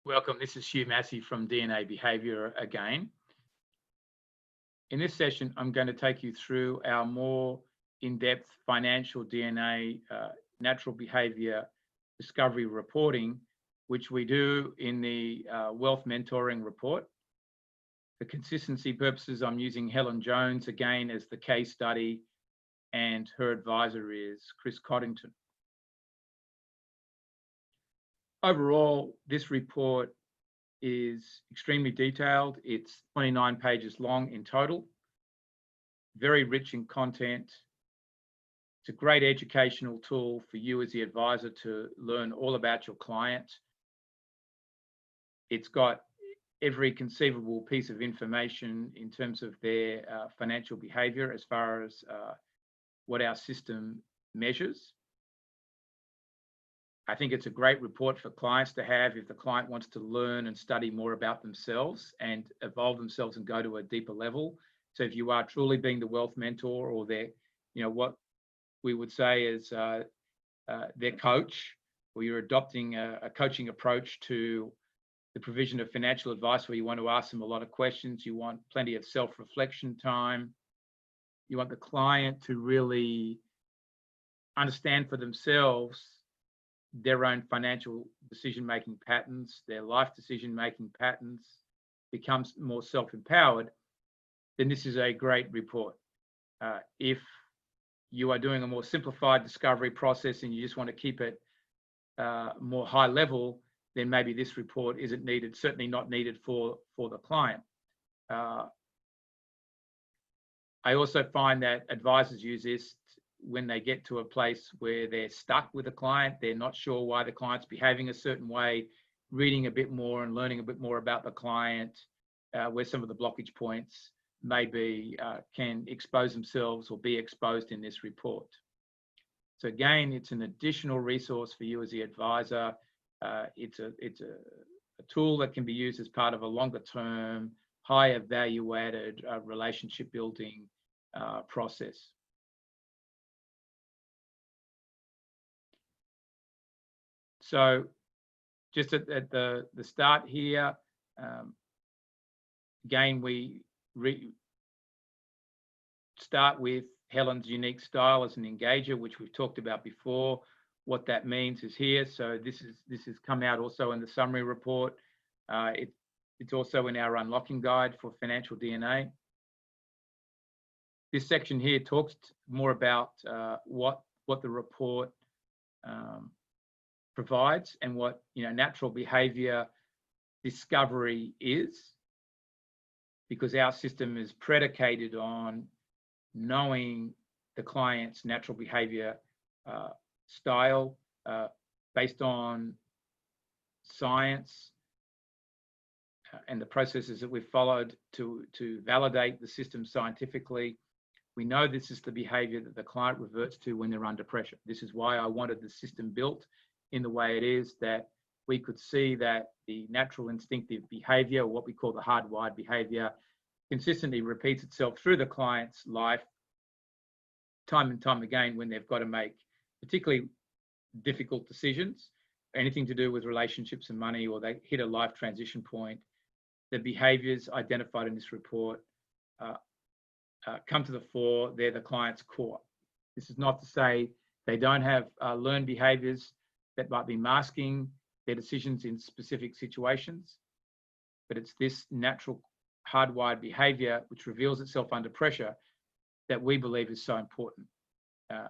Welcome, this is Hugh Massey from DNA Behaviour again. In this session, I'm going to take you through our more in-depth financial DNA natural behaviour discovery reporting, which we do in the Wealth Mentoring Report. For consistency purposes, I'm using Helen Jones again as the case study, and her advisor is Chris Coddington. Overall, this report is extremely detailed. It's 29 pages long in total, very rich in content. It's a great educational tool for you as the advisor to learn all about your client. It's got every conceivable piece of information in terms of their financial behavior as far as what our system measures. I think it's a great report for clients to have if the client wants to learn and study more about themselves and evolve themselves and go to a deeper level. So if you are truly being the wealth mentor, or what we would say is their coach, or you're adopting a coaching approach to the provision of financial advice where you want to ask them a lot of questions, you want plenty of self-reflection time, you want the client to really understand for themselves their own financial decision-making patterns, their life decision-making patterns, becomes more self-empowered, then this is a great report. If you are doing a more simplified discovery process and you just want to keep it more high level, then maybe this report isn't needed, certainly not needed for the client. I also find that advisors use this when they get to a place where they're stuck with a client, they're not sure why the client's behaving a certain way, reading a bit more and learning a bit more about the client, where some of the blockage points maybe can expose themselves or be exposed in this report. So again, it's an additional resource for you as the advisor. It's a tool that can be used as part of a longer term, higher value added relationship building process. So just at the start here, again, we start with Helen's unique style as an engager, which we've talked about before. What that means is here. So this has come out also in the summary report. It's also in our unlocking guide for financial DNA. This section here talks more about what the report provides and what natural behavior discovery is, because our system is predicated on knowing the client's natural behavior style based on science and the processes that we've followed to validate the system scientifically. We know this is the behavior that the client reverts to when they're under pressure. This is why I wanted the system built in the way it is, that we could see that the natural instinctive behavior, or what we call the hardwired behavior, consistently repeats itself through the client's life time and time again when they've got to make particularly difficult decisions, anything to do with relationships and money, or they hit a life transition point. The behaviors identified in this report come to the fore. They're the client's core. This is not to say they don't have learned behaviors that might be masking their decisions in specific situations, but it's this natural hardwired behavior which reveals itself under pressure that we believe is so important. And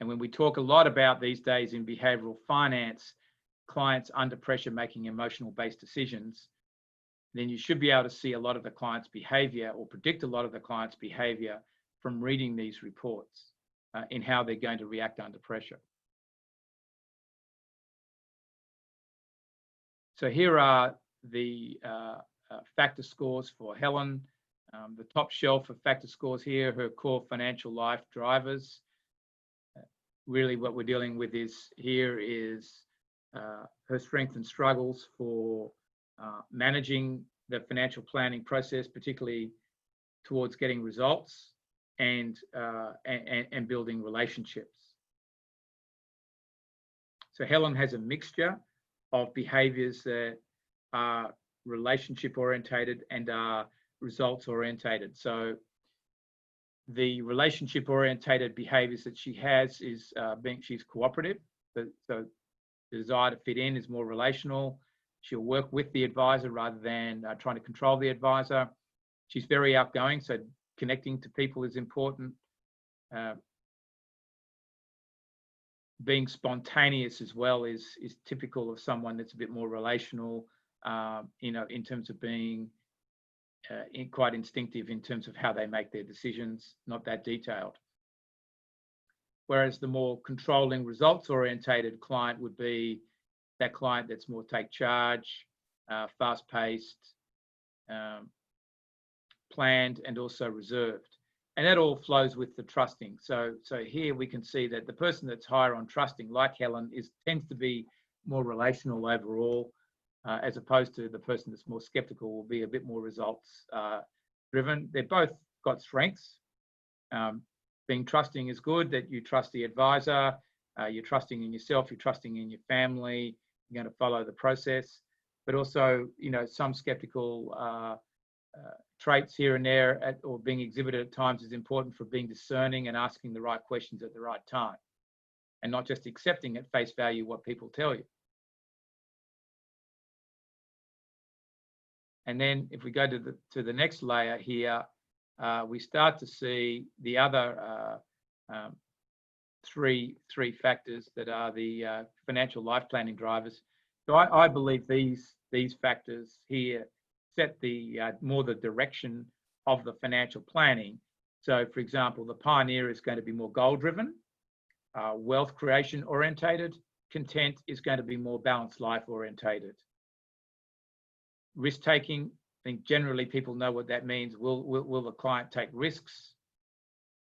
when we talk a lot about these days in behavioral finance, clients under pressure making emotional-based decisions, then you should be able to see a lot of the client's behavior, or predict a lot of the client's behavior from reading these reports in how they're going to react under pressure. So here are the factor scores for Helen. The top shelf of factor scores here, her core financial life drivers. Really what we're dealing with here is her strengths and struggles for managing the financial planning process, particularly towards getting results and building relationships. So Helen has a mixture of behaviors that are relationship orientated and are results orientated. So the relationship orientated behaviors that she has is she's cooperative. So the desire to fit in is more relational. She'll work with the advisor rather than trying to control the advisor. She's very outgoing, so connecting to people is important. Being spontaneous as well is typical of someone that's a bit more relational, in terms of being quite instinctive in terms of how they make their decisions, not that detailed. Whereas the more controlling, results-orientated client would be that client that's more take charge, fast-paced, planned, and also reserved. And that all flows with the trusting. So here we can see that the person that's higher on trusting, like Helen, tends to be more relational overall, as opposed to the person that's more skeptical will be a bit more results driven. They've both got strengths. Being trusting is good, that you trust the advisor, you're trusting in yourself, you're trusting in your family, you're going to follow the process, but also, some skeptical traits here and there or being exhibited at times is important for being discerning and asking the right questions at the right time, and not just accepting at face value what people tell you. And then if we go to the next layer here, we start to see the other three factors that are the financial life planning drivers. So I believe these factors here set the more the direction of the financial planning. So, for example, the pioneer is going to be more goal-driven, wealth creation orientated. Content is going to be more balanced life orientated. Risk-taking, I think generally people know what that means. Will the client take risks,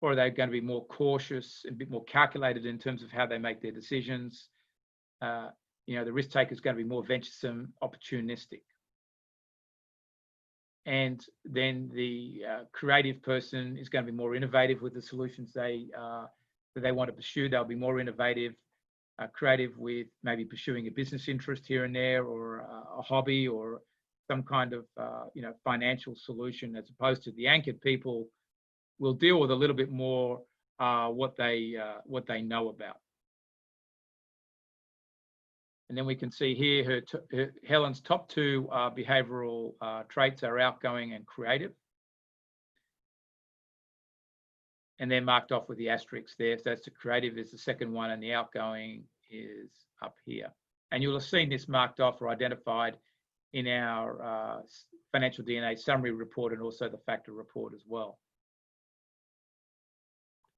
or are they going to be more cautious and a bit more calculated in terms of how they make their decisions? The risk taker is going to be more venturesome, opportunistic. And then the creative person is going to be more innovative with the solutions that they want to pursue. They'll be more innovative, creative with maybe pursuing a business interest here and there, or a hobby, or some kind of financial solution, as opposed to the anchored people will deal with a little bit more what they know about. And then we can see here Helen's top two behavioural traits are outgoing and creative. And they're marked off with the asterisks there. So that's the creative is the second one, and the outgoing is up here. And you'll have seen this marked off or identified in our financial DNA summary report, and also the factor report as well.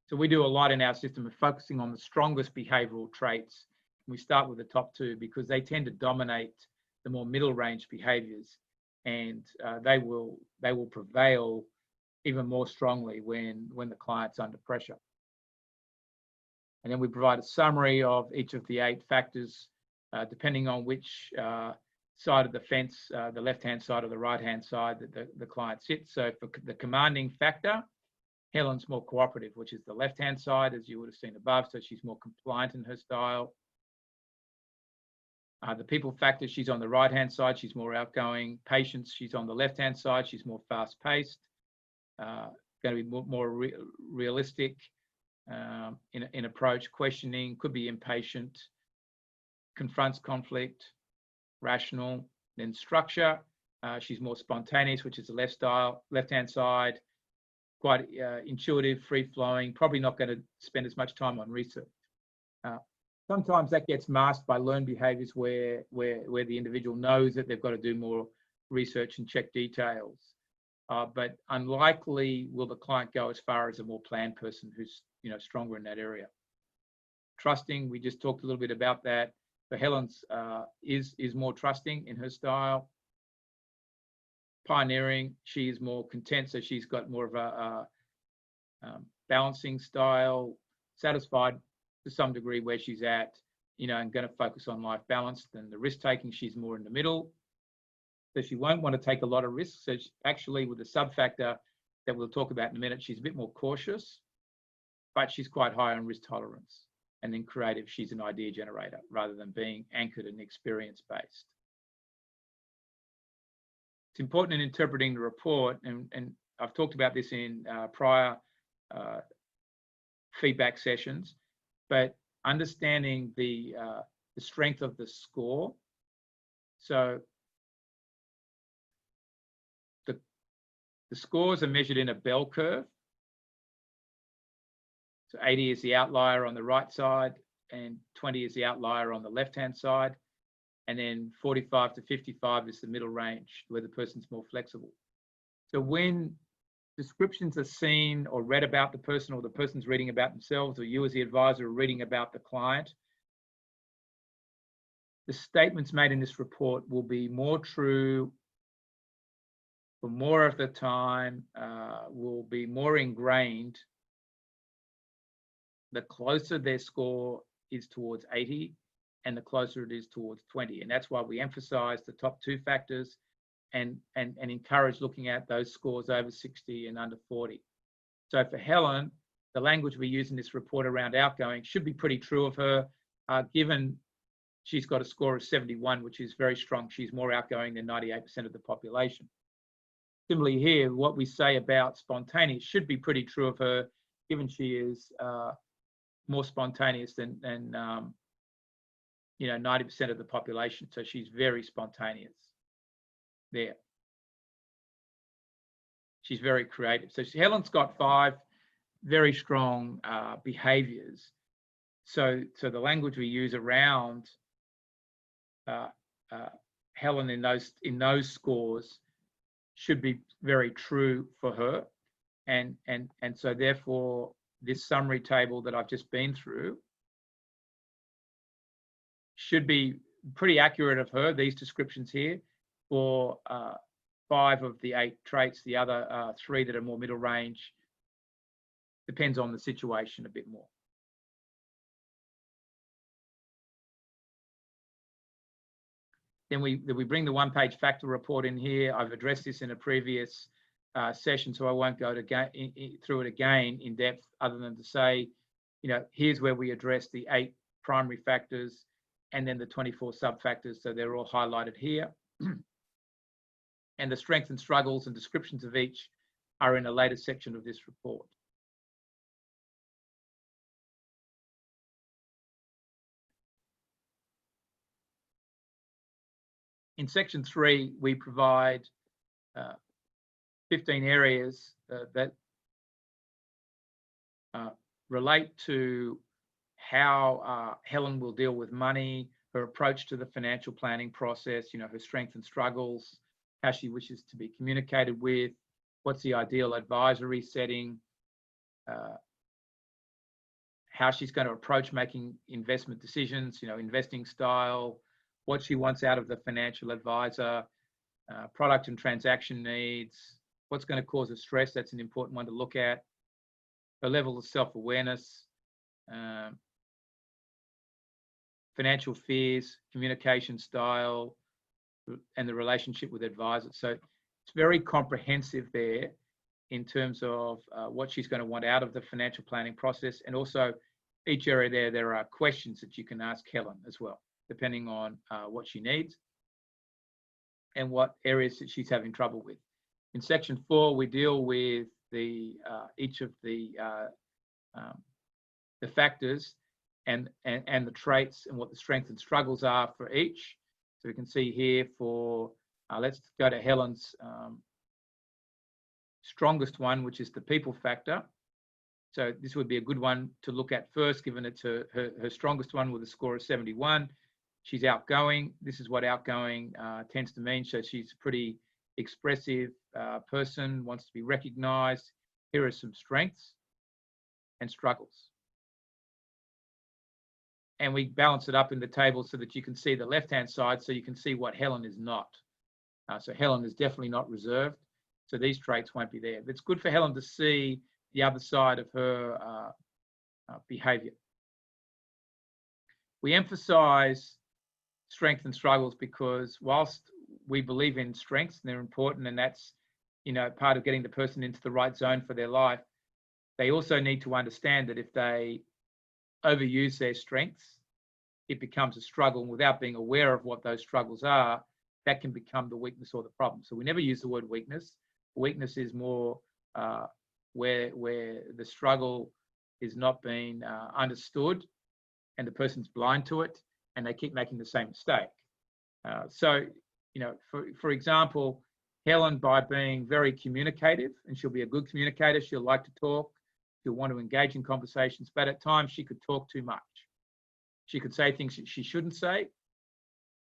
So we do a lot in our system of focusing on the strongest behavioural traits. We start with the top two because they tend to dominate the more middle range behaviours, and they will prevail even more strongly when the client's under pressure. And then we provide a summary of each of the 8 factors, depending on which side of the fence, the left-hand side or the right-hand side that the client sits. So for the commanding factor, Helen's more cooperative, which is the left-hand side, as you would have seen above. So she's more compliant in her style. The people factor, she's on the right-hand side, she's more outgoing. Patience, she's on the left-hand side, she's more fast-paced. Going to be more realistic in approach. Questioning, could be impatient. Confronts conflict, rational. Then structure, she's more spontaneous, which is the left-hand side. Quite intuitive, free-flowing, probably not going to spend as much time on research. Sometimes that gets masked by learned behaviours where the individual knows that they've got to do more research and check details. But unlikely will the client go as far as a more planned person who's stronger in that area. Trusting, we just talked a little bit about that. But Helen's is more trusting in her style. Pioneering, she is more content, so she's got more of a balancing style. Satisfied to some degree where she's at, and going to focus on life balance. Then the risk taking, she's more in the middle. So she won't want to take a lot of risks. So actually, with the sub factor that we'll talk about in a minute, she's a bit more cautious, but she's quite high on risk tolerance. And then creative, she's an idea generator rather than being anchored and experience-based. It's important in interpreting the report, and I've talked about this in prior feedback sessions, but understanding the strength of the score. So the scores are measured in a bell curve. So 80 is the outlier on the right side and 20 is the outlier on the left-hand side. And then 45 to 55 is the middle range where the person's more flexible. So when descriptions are seen or read about the person, or the person's reading about themselves, or you as the advisor are reading about the client, the statements made in this report will be more true for more of the time, will be more ingrained the closer their score is towards 80 and the closer it is towards 20. And that's why we emphasize the top two factors and encourage looking at those scores over 60 and under 40. So for Helen, the language we use in this report around outgoing should be pretty true of her, given she's got a score of 71, which is very strong. She's more outgoing than 98% of the population. Similarly here, what we say about spontaneous should be pretty true of her, given she is more spontaneous than 90% of the population. So she's very spontaneous there. She's very creative. So Helen's got 5 very strong behaviors. So the language we use around Helen in those scores should be very true for her. And so therefore, this summary table that I've just been through should be pretty accurate of her, these descriptions here, for 5 of the 8 traits. The other 3 that are more middle range depends on the situation a bit more. Then we bring the one-page factor report in here. I've addressed this in a previous session, so I won't go through it again in depth, other than to say, here's where we address the 8 primary factors and then the 24 sub-factors. So they're all highlighted here. And the strengths and struggles and descriptions of each are in a later section of this report. In section 3, we provide 15 areas that relate to how Helen will deal with money, her approach to the financial planning process, her strengths and struggles, how she wishes to be communicated with, what's the ideal advisory setting, how she's going to approach making investment decisions, investing style, what she wants out of the financial advisor, product and transaction needs, what's going to cause her stress, that's an important one to look at, her level of self-awareness, financial fears, communication style, and the relationship with advisors. So it's very comprehensive there in terms of what she's going to want out of the financial planning process. And also each area there are questions that you can ask Helen as well, depending on what she needs and what areas that she's having trouble with. In section 4, we deal with each of the factors and the traits and what the strengths and struggles are for each. So we can see here for, let's go to Helen's strongest one, which is the people factor. So this would be a good one to look at first, given it's her strongest one with a score of 71. She's outgoing. This is what outgoing tends to mean. So she's a pretty expressive person, wants to be recognized. Here are some strengths and struggles. And we balance it up in the table so that you can see the left-hand side, so you can see what Helen is not. So Helen is definitely not reserved. So these traits won't be there. But it's good for Helen to see the other side of her behavior. We emphasize strengths and struggles because whilst we believe in strengths and they're important, and that's part of getting the person into the right zone for their life, they also need to understand that if they overuse their strengths, it becomes a struggle. And without being aware of what those struggles are, that can become the weakness or the problem. So we never use the word weakness. Weakness is more where the struggle is not being understood and the person's blind to it and they keep making the same mistake. So, for example, Helen, by being very communicative, and she'll be a good communicator, she'll like to talk, she'll want to engage in conversations, but at times she could talk too much. She could say things that she shouldn't say,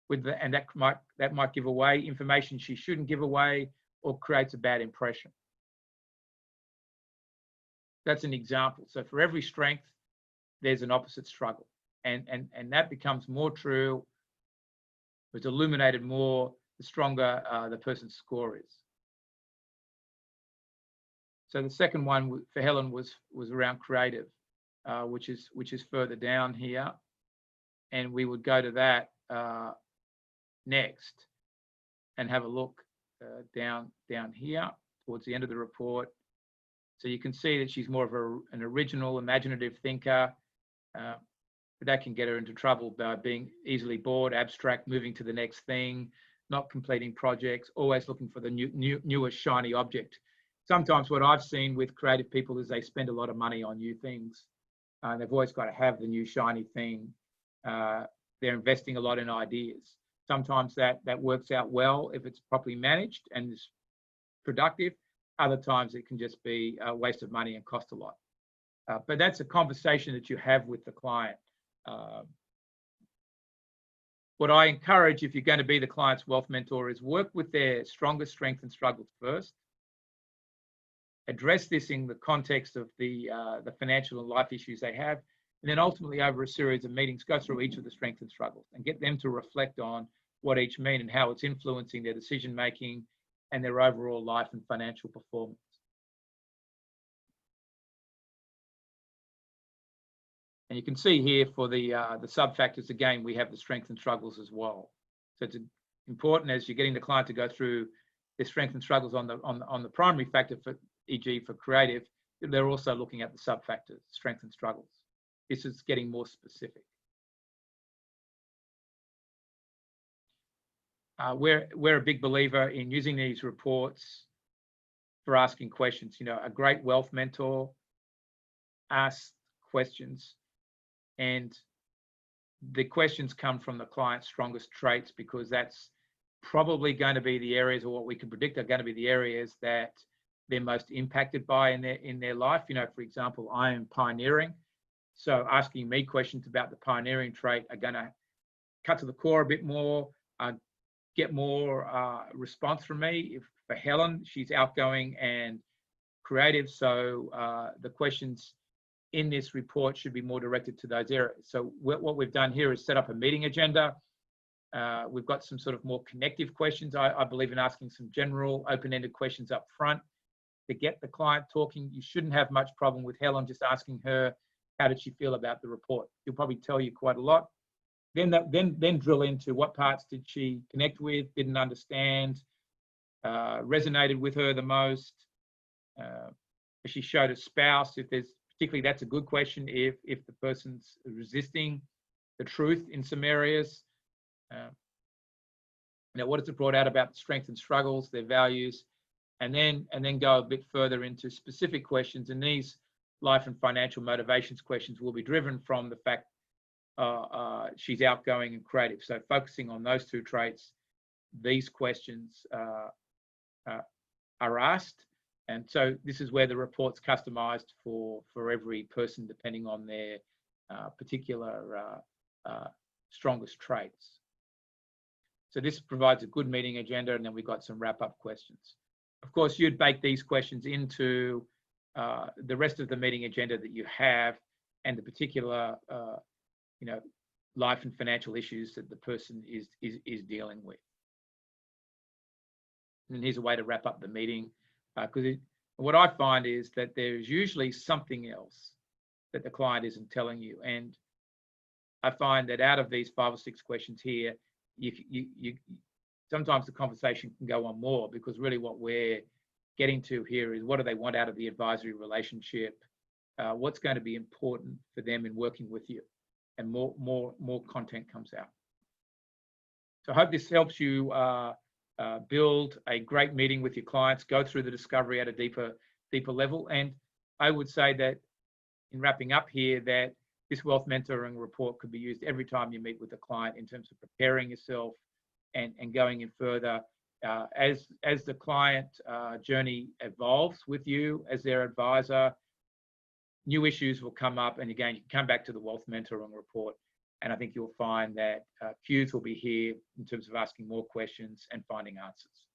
and that might give away information she shouldn't give away or creates a bad impression. That's an example. So for every strength, there's an opposite struggle. And that becomes more true, it's illuminated more, the stronger the person's score is. So the second one for Helen was around creative, which is further down here. And we would go to that next and have a look down here towards the end of the report. So you can see that she's more of an original, imaginative thinker, but that can get her into trouble by being easily bored, abstract, moving to the next thing, not completing projects, always looking for the newest shiny object. Sometimes what I've seen with creative people is they spend a lot of money on new things. They've always got to have the new shiny thing. They're investing a lot in ideas. Sometimes that works out well if it's properly managed and is productive. Other times it can just be a waste of money and cost a lot. But that's a conversation that you have with the client. What I encourage, if you're going to be the client's wealth mentor, is work with their strongest strengths and struggles first. Address this in the context of the financial and life issues they have, and then ultimately over a series of meetings, go through each of the strengths and struggles and get them to reflect on what each mean and how it's influencing their decision making and their overall life and financial performance. And you can see here for the sub-factors, again, we have the strengths and struggles as well. So it's important as you're getting the client to go through their strengths and struggles on the primary factor, for e.g. for creative, they're also looking at the sub-factors, strengths and struggles. This is getting more specific. We're a big believer in using these reports for asking questions. A great wealth mentor asks questions, and the questions come from the client's strongest traits, because that's probably going to be the areas, or what we can predict are going to be the areas that they're most impacted by in their life. For example, I am pioneering, so asking me questions about the pioneering trait are going to cut to the core a bit more, get more response from me. For Helen, she's outgoing and creative, so the questions in this report should be more directed to those areas. So what we've done here is set up a meeting agenda. We've got some sort of more connective questions. I believe in asking some general open-ended questions up front to get the client talking. You shouldn't have much problem with Helen just asking her, how did she feel about the report? She'll probably tell you quite a lot. Then drill into what parts did she connect with, didn't understand, resonated with her the most. If she showed a spouse, if there's particularly, that's a good question if the person's resisting the truth in some areas. What has it brought out about the strengths and struggles, their values, and then go a bit further into specific questions. And these life and financial motivations questions will be driven from the fact she's outgoing and creative. So focusing on those two traits, these questions are asked. And so this is where the report's customized for every person, depending on their particular strongest traits. So this provides a good meeting agenda, and then we've got some wrap-up questions. Of course, you'd bake these questions into the rest of the meeting agenda that you have, and the particular life and financial issues that the person is dealing with. And here's a way to wrap up the meeting, because what I find is that there's usually something else that the client isn't telling you. And I find that out of these 5 or 6 questions here, you sometimes the conversation can go on more, because really what we're getting to here is, what do they want out of the advisory relationship? what's going to be important for them in working with you, and more content comes out. So I hope this helps you build a great meeting with your clients, go through the discovery at a deeper level. And I would say that in wrapping up here, that this wealth mentoring report could be used every time you meet with a client in terms of preparing yourself and going in further. As the client journey evolves with you as their advisor, new issues will come up. And again, you can come back to the wealth mentoring report. And I think you'll find that Q's will be here in terms of asking more questions and finding answers.